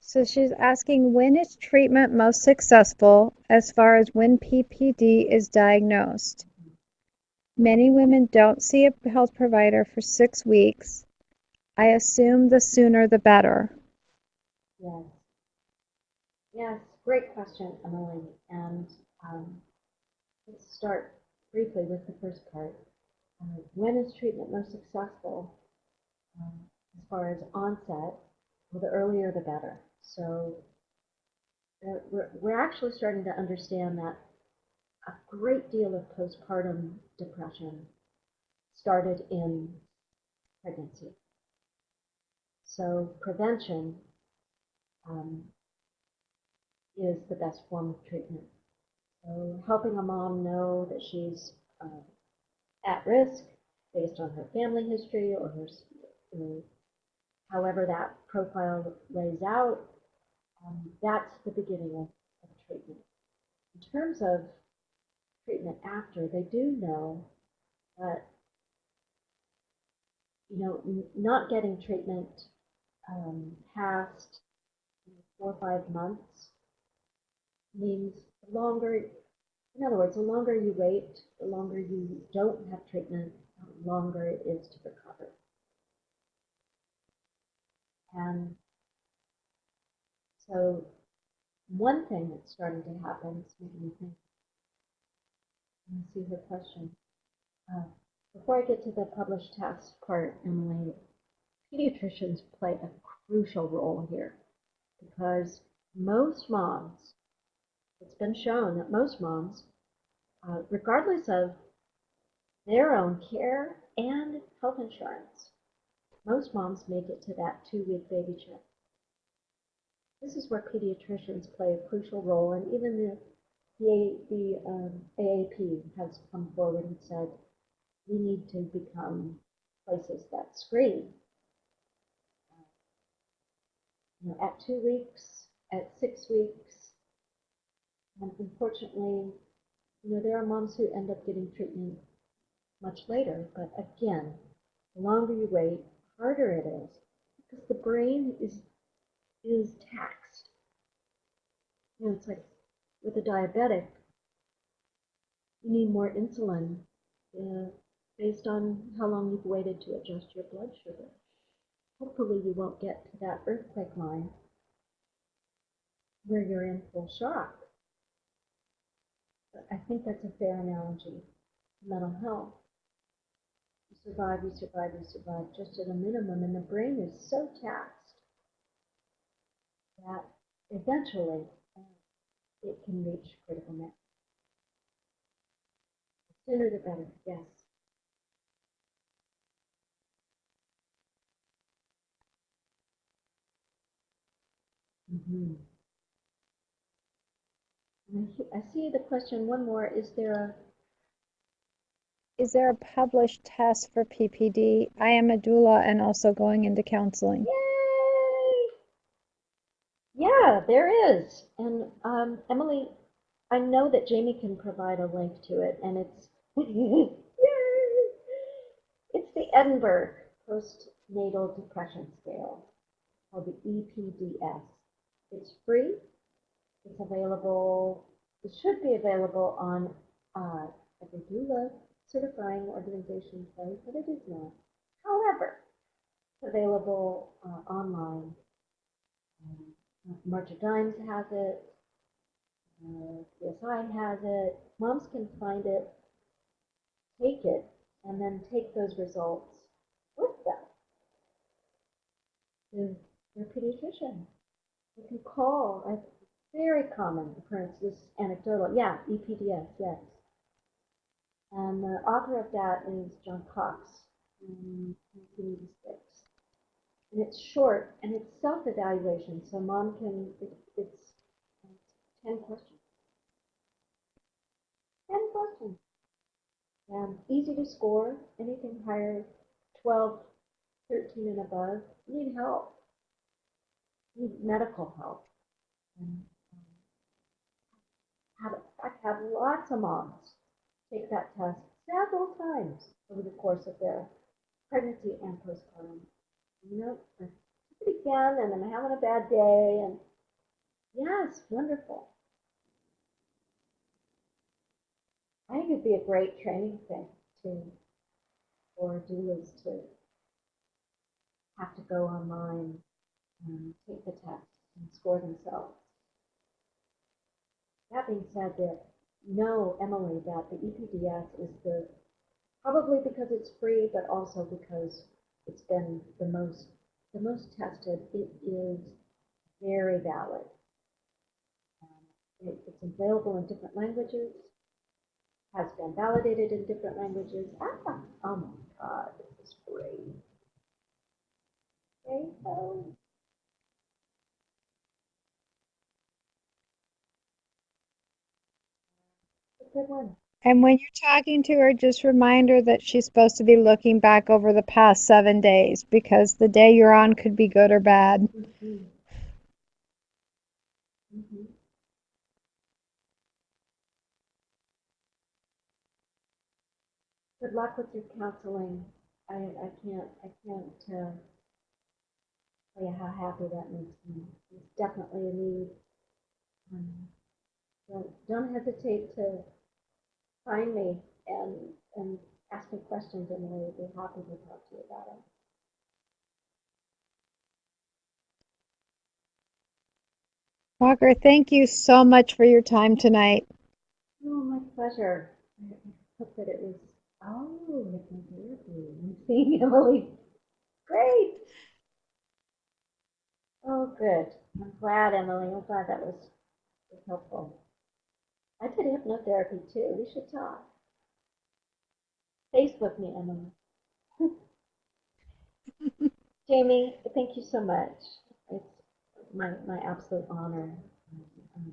So she's asking, when is treatment most successful as far as when PPD is diagnosed? Many women don't see a health provider for 6 weeks. I assume the sooner the better. yes. Yes. Great question, Emily. And um, let's start briefly with the first part. When is treatment most successful? As far as onset, well, the earlier the better. So we're actually starting to understand that a great deal of postpartum depression started in pregnancy. So prevention um, is the best form of treatment. So helping a mom know that she's at risk based on her family history or her, however that profile lays out, that's the beginning of treatment. In terms of treatment after, they do know that not getting treatment past 4 or 5 months means the longer, in other words, the longer you wait, the longer you don't have treatment, the longer it is to recover. And so one thing that's starting to happen is making me think, let me see her question. Uh, Before I get to the published test part, Emily, pediatricians play a crucial role here because most moms, it's been shown that most moms, regardless of their own care and health insurance, most moms make it to that 2 week baby check. This is where pediatricians play a crucial role, and even the AAP has come forward and said we need to become places that screen at 2 weeks, at 6 weeks, and unfortunately, there are moms who end up getting treatment much later. But again, the longer you wait, the harder it is because the brain is taxed. It's like with a diabetic, you need more insulin uh, based on how long you've waited to adjust your blood sugar. Hopefully, you won't get to that earthquake line where you're in full shock. But I think that's a fair analogy to mental health. You survive, you survive, you survive just at a minimum, and the brain is so taxed that eventually it can reach critical mass. The sooner the better, yes. Mm-hmm. I see the question, one more, Is there a published test for PPD? I am a doula and also going into counseling. yay! Yeah, there is. And Emily, I know that Jamie can provide a link to it, and it's yay! It's the Edinburgh Postnatal Depression Scale. called the EPDS. It's free. It's available. It should be available on every doula certifying organization site, but it is not. However, it's available online. March of Dimes has it. CSI has it. Moms can find it, take it, and then take those results with them to their pediatrician. You can call. A very common occurrence. This is anecdotal. Yeah, EPDS. Yes. And the author of that is John Cox in 1986. And it's short and it's self-evaluation, so mom can. It's 10 questions. 10 questions. And easy to score. Anything higher, 12, 13 and above, need help. Need medical help. And I've had lots of moms take that test several times over the course of their pregnancy and postpartum. You know, I took it again and I'm having a bad day. And yes, wonderful. I think it'd be a great training thing to for doulas to have to go online and take the test and score themselves. That being said, know, Emily, that the EPDS is the probably because it's free, but also because it's been the most tested. It is very valid. It's available in different languages. Has been validated in different languages. Oh my God, this is great. Okay, so it's a good one. And when you're talking to her, just remind her that she's supposed to be looking back over the past 7 days because the day you're on could be good or bad. Mm-hmm. Mm-hmm. Good luck with your counseling. I can't tell you how happy that makes me. It's definitely a need. Um, don't hesitate to find me and ask me questions, and we'll be happy to talk to you about it. Walker, thank you so much for your time tonight. Oh, my pleasure. I hope that it was. Oh, hypnotherapy. I'm seeing Emily. Great. Oh, good. I'm glad, Emily. I'm glad that was helpful. I did hypnotherapy too. We should talk. Facebook me, Emily. Jamie, thank you so much. It's my absolute honor. If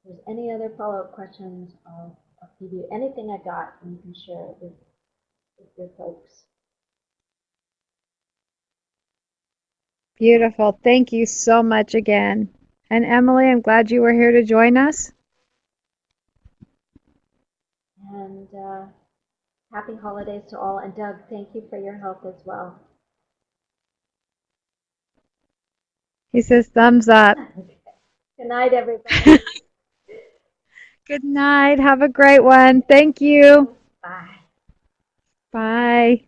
there's any other follow-up questions, I'll give you anything I got and you can share it with your folks. Beautiful. Thank you so much again. And Emily, I'm glad you were here to join us. And happy holidays to all. And Doug, thank you for your help as well. He says thumbs up. Okay. Good night, everybody. Good night. Have a great one. Thank you. Bye. Bye.